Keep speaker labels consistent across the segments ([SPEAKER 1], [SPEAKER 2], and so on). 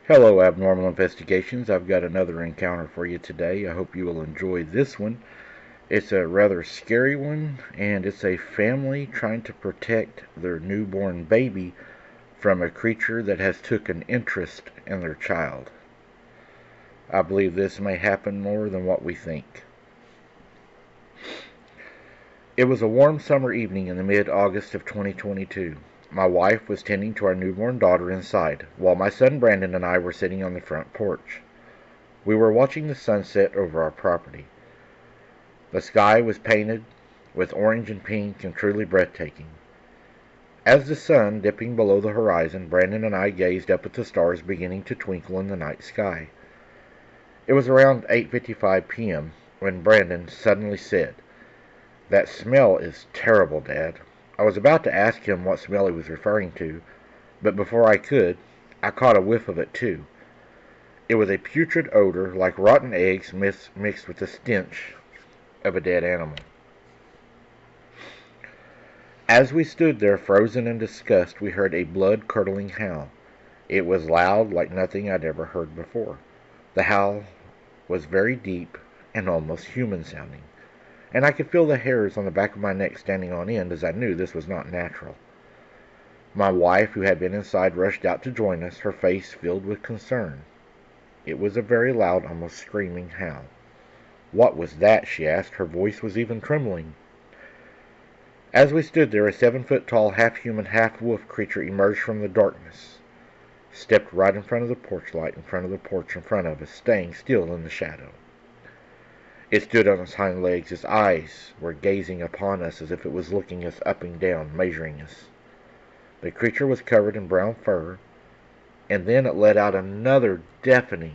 [SPEAKER 1] Hello, Abnormal Investigations. I've got another encounter for you today. I hope you will enjoy this one. It's a rather scary one, and it's a family trying to protect their newborn baby from a creature that has took an interest in their child. I believe this may happen more than what we think. It was a warm summer evening in the mid-August of 2022. My wife was tending to our newborn daughter inside, while my son Brandon and I were sitting on the front porch. We were watching the sunset over our property. The sky was painted with orange and pink and truly breathtaking. As the sun dipping below the horizon, Brandon and I gazed up at the stars beginning to twinkle in the night sky. It was around 8:55 p.m. when Brandon suddenly said, "That smell is terrible, Dad." I was about to ask him what smell he was referring to, but before I could, I caught a whiff of it too. It was a putrid odor like rotten eggs mixed with the stench of a dead animal. As we stood there frozen in disgust, we heard a blood-curdling howl. It was loud like nothing I'd ever heard before. The howl was very deep and almost human-sounding, and I could feel the hairs on the back of my neck standing on end as I knew this was not natural. My wife, who had been inside, rushed out to join us, her face filled with concern. It was a very loud, almost screaming howl. "What was that?" she asked. Her voice was even trembling. As we stood there, a 7-foot-tall, half-human, half-wolf creature emerged from the darkness, stepped right in front of the porch light, in front of the porch in front of us, staying still in the shadow. It stood on its hind legs. Its eyes were gazing upon us as if it was looking us up and down, measuring us. The creature was covered in brown fur, and then it let out another deafening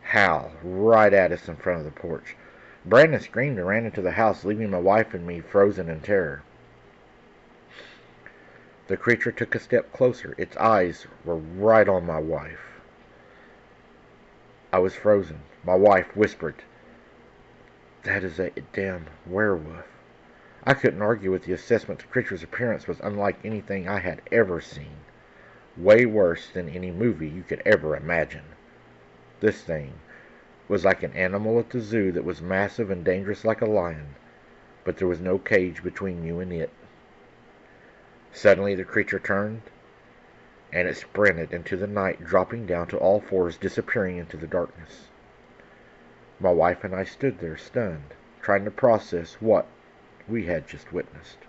[SPEAKER 1] howl right at us in front of the porch. Brandon screamed and ran into the house, leaving my wife and me frozen in terror. The creature took a step closer. Its eyes were right on my wife. I was frozen. My wife whispered, "That is a damn werewolf." I couldn't argue with the assessment. The creature's appearance was unlike anything I had ever seen. Way worse than any movie you could ever imagine. This thing was like an animal at the zoo that was massive and dangerous like a lion, but there was no cage between you and it. Suddenly the creature turned, and it sprinted into the night, dropping down to all fours, disappearing into the darkness. My wife and I stood there, stunned, trying to process what we had just witnessed.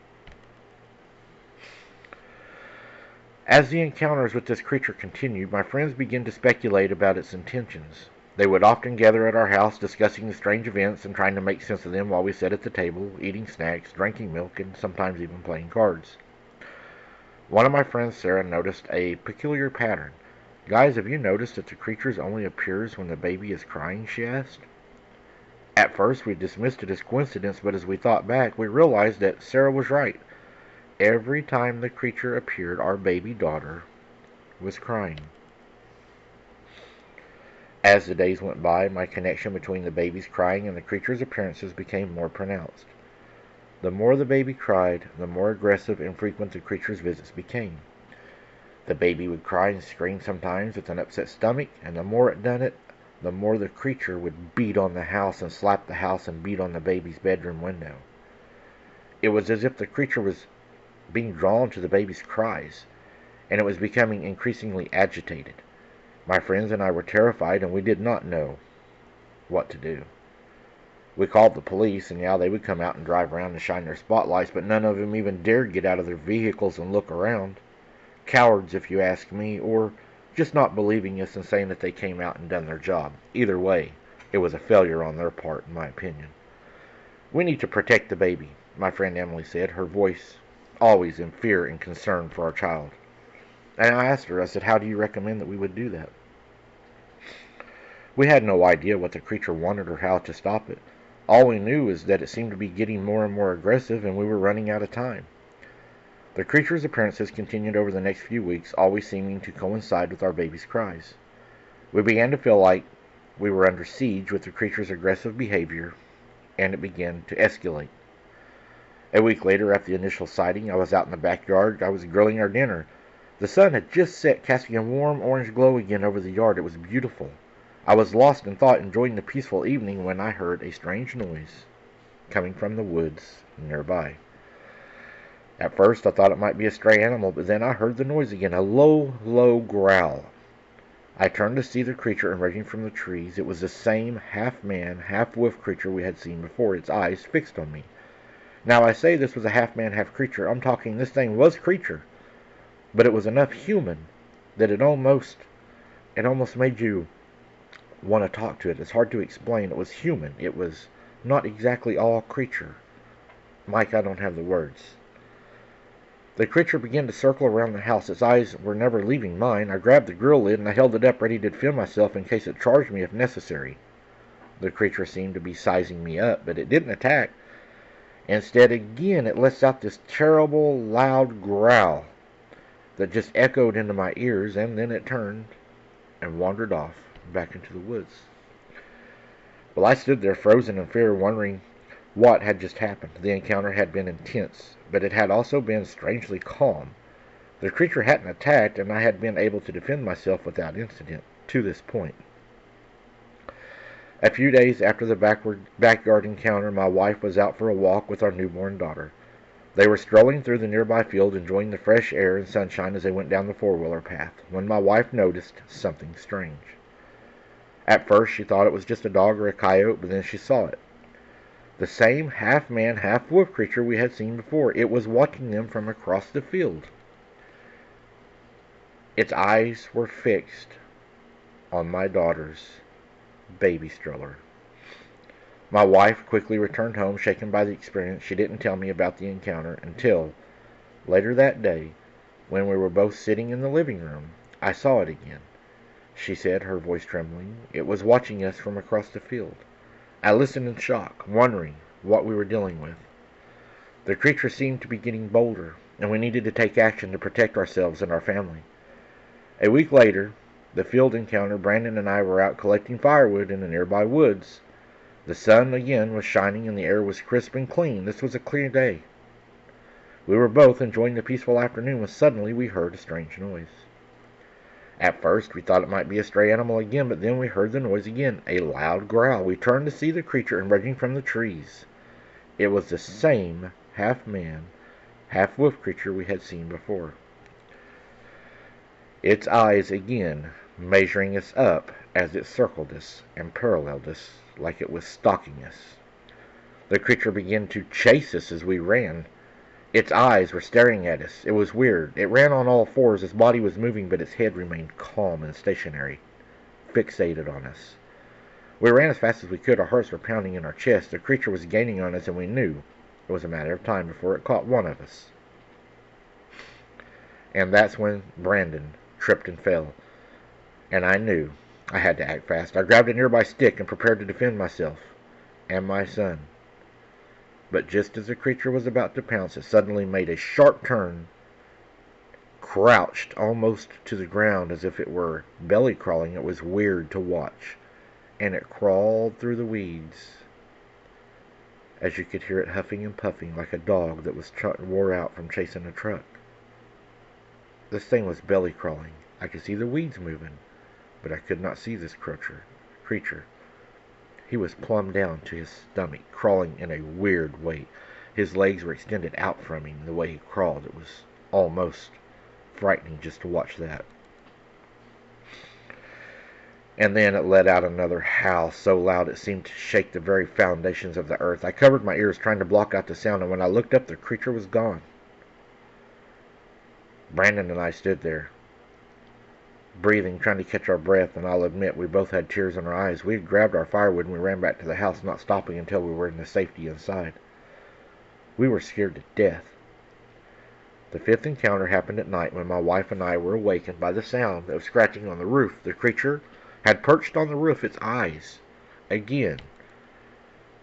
[SPEAKER 1] As the encounters with this creature continued, my friends began to speculate about its intentions. They would often gather at our house, discussing the strange events and trying to make sense of them while we sat at the table, eating snacks, drinking milk, and sometimes even playing cards. One of my friends, Sarah, noticed a peculiar pattern. "Guys, have you noticed that the creature only appears when the baby is crying?" she asked. At first, we dismissed it as coincidence, but as we thought back, we realized that Sarah was right. Every time the creature appeared, our baby daughter was crying. As the days went by, my connection between the baby's crying and the creature's appearances became more pronounced. The more the baby cried, the more aggressive and frequent the creature's visits became. The baby would cry and scream sometimes with an upset stomach, and the more it done it, the more the creature would beat on the house and slap the house and beat on the baby's bedroom window. It was as if the creature was being drawn to the baby's cries, and it was becoming increasingly agitated. My friends and I were terrified, and we did not know what to do. We called the police, and they would come out and drive around and shine their spotlights, but none of them even dared get out of their vehicles and look around. Cowards, if you ask me, or just not believing us and saying that they came out and done their job. Either way, it was a failure on their part, in my opinion. "We need to protect the baby," my friend Emily said, her voice always in fear and concern for our child. And I asked her, I said, "How do you recommend that we would do that?" We had no idea what the creature wanted or how to stop it. All we knew is that it seemed to be getting more and more aggressive, and we were running out of time. The creature's appearances continued over the next few weeks, always seeming to coincide with our baby's cries. We began to feel like we were under siege with the creature's aggressive behavior, and it began to escalate. A week later, after the initial sighting, I was out in the backyard. I was grilling our dinner. The sun had just set, casting a warm orange glow again over the yard. It was beautiful. I was lost in thought, enjoying the peaceful evening, when I heard a strange noise coming from the woods nearby. At first I thought it might be a stray animal, but then I heard the noise again, a low, low growl. I turned to see the creature emerging from the trees. It was the same half-man, half-wolf creature we had seen before, its eyes fixed on me. Now, I say this was a half-man, half-creature. I'm talking this thing was creature, but it was enough human that it almost made you want to talk to it. It's hard to explain. It was human. It was not exactly all creature. Mike, I don't have the words. The creature began to circle around the house. Its eyes were never leaving mine. I grabbed the grill lid and I held it up, ready to defend myself in case it charged me if necessary. The creature seemed to be sizing me up, but it didn't attack. Instead, again, it lets out this terrible, loud growl that just echoed into my ears, and then it turned and wandered off back into the woods. Well, I stood there frozen in fear, wondering what had just happened. The encounter had been intense, but it had also been strangely calm. The creature hadn't attacked, and I had been able to defend myself without incident to this point. A few days after the backyard encounter, my wife was out for a walk with our newborn daughter. They were strolling through the nearby field, enjoying the fresh air and sunshine as they went down the four-wheeler path, when my wife noticed something strange. At first, she thought it was just a dog or a coyote, but then she saw it. The same half-man, half-wolf creature we had seen before. It was watching them from across the field. Its eyes were fixed on my daughter's baby stroller. My wife quickly returned home, shaken by the experience. She didn't tell me about the encounter until later that day, when we were both sitting in the living room. I saw it again, she said, her voice trembling. It was watching us from across the field. I listened in shock, wondering what we were dealing with. The creature seemed to be getting bolder, and we needed to take action to protect ourselves and our family. A week later, the field encounter, Brandon and I were out collecting firewood in the nearby woods. The sun again was shining and the air was crisp and clean. This was a clear day. We were both enjoying the peaceful afternoon when suddenly we heard a strange noise. At first, we thought it might be a stray animal again, but then we heard the noise again, a loud growl. We turned to see the creature emerging from the trees. It was the same half-man, half-wolf creature we had seen before. Its eyes again measuring us up as it circled us and paralleled us like it was stalking us. The creature began to chase us as we ran. Its eyes were staring at us. It was weird. It ran on all fours. Its body was moving, but its head remained calm and stationary, fixated on us. We ran as fast as we could. Our hearts were pounding in our chests. The creature was gaining on us, and we knew it was a matter of time before it caught one of us. And that's when Brandon tripped and fell, and I knew I had to act fast. I grabbed a nearby stick and prepared to defend myself and my son. But just as the creature was about to pounce, it suddenly made a sharp turn, crouched almost to the ground as if it were belly crawling. It was weird to watch, and it crawled through the weeds as you could hear it huffing and puffing like a dog that was wore out from chasing a truck. This thing was belly crawling. I could see the weeds moving, but I could not see this creature. He was plumb down to his stomach, crawling in a weird way. His legs were extended out from him the way he crawled. It was almost frightening just to watch that. And then it let out another howl, so loud it seemed to shake the very foundations of the earth. I covered my ears, trying to block out the sound, and when I looked up, the creature was gone. Brandon and I stood there, breathing, trying to catch our breath, and I'll admit we both had tears in our eyes. We had grabbed our firewood and we ran back to the house, not stopping until we were in the safety inside. We were scared to death. The fifth encounter happened at night when my wife and I were awakened by the sound of scratching on the roof. The creature had perched on the roof, its eyes, again,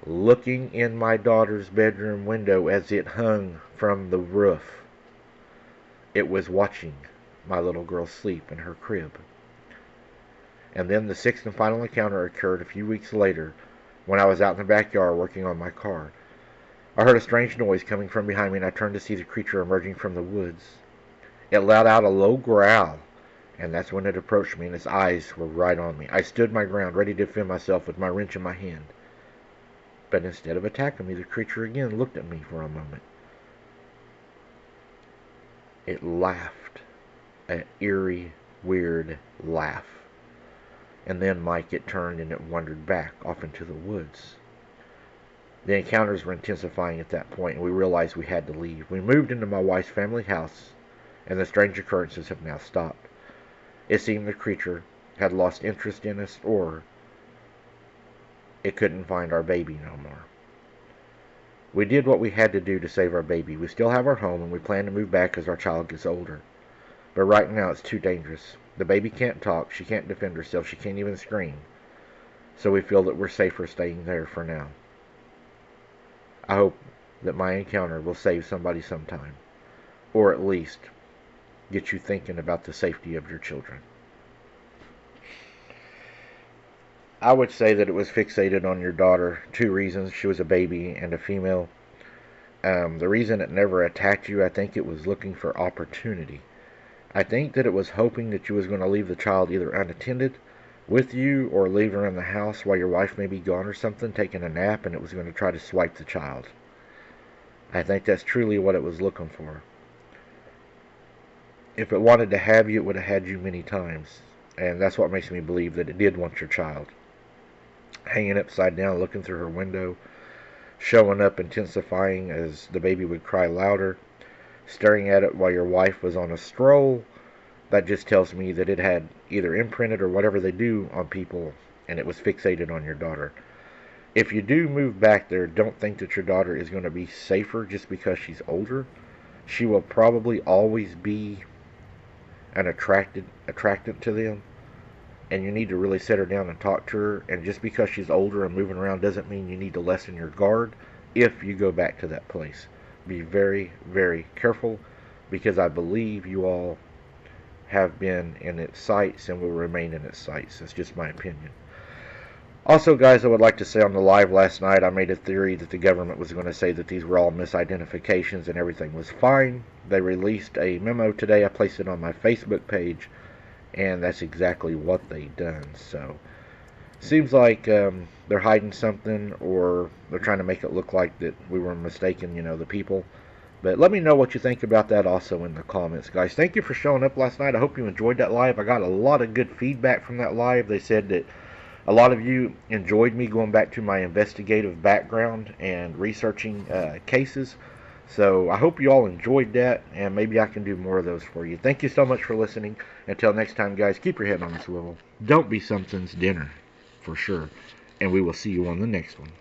[SPEAKER 1] looking in my daughter's bedroom window as it hung from the roof. It was watching my little girl sleep in her crib. And then the sixth and final encounter occurred a few weeks later when I was out in the backyard working on my car. I heard a strange noise coming from behind me, and I turned to see the creature emerging from the woods. It let out a low growl, and that's when it approached me, and its eyes were right on me. I stood my ground, ready to defend myself with my wrench in my hand. But instead of attacking me, the creature again looked at me for a moment. It laughed, an eerie, weird laugh. And then, Mike, it turned and it wandered back off into the woods. The encounters were intensifying at that point, and we realized we had to leave. We moved into my wife's family house, and the strange occurrences have now stopped. It seemed the creature had lost interest in us, or it couldn't find our baby no more. We did what we had to do to save our baby. We still have our home, and we plan to move back as our child gets older. But right now it's too dangerous. The baby can't talk, she can't defend herself, she can't even scream. So we feel that we're safer staying there for now. I hope that my encounter will save somebody sometime, or at least get you thinking about the safety of your children. I would say that it was fixated on your daughter. 2 reasons. She was a baby and a female. The reason it never attacked you, I think it was looking for opportunity. I think that it was hoping that you was going to leave the child either unattended with you or leave her in the house while your wife may be gone or something, taking a nap, and it was going to try to swipe the child. I think that's truly what it was looking for. If it wanted to have you, it would have had you many times. And that's what makes me believe that it did want your child. Hanging upside down, looking through her window, showing up, intensifying as the baby would cry louder, staring at it while your wife was on a stroll. That just tells me that it had either imprinted or whatever they do on people, and it was fixated on your daughter. If you do move back there, don't think that your daughter is going to be safer just because she's older. She will probably always be an attractant to them, and you need to really sit her down and talk to her. And just because she's older and moving around doesn't mean you need to lessen your guard if you go back to that place. Be very, very careful, because I believe you all have been in its sights and will remain in its sights. That's just my opinion. Also, guys, I would like to say on the live last night, I made a theory that the government was going to say that these were all misidentifications and everything was fine. They released a memo today. I placed it on my Facebook page, and that's exactly what they done. So, seems like they're hiding something, or they're trying to make it look like that we were mistaken, the people. But let me know what you think about that also in the comments, guys. Thank you for showing up last night. I hope you enjoyed that live. I got a lot of good feedback from that live. They said that a lot of you enjoyed me going back to my investigative background and researching cases. So I hope you all enjoyed that, and maybe I can do more of those for you. Thank you so much for listening. Until next time, guys, keep your head on a swivel. Don't be something's dinner, for sure. And we will see you on the next one.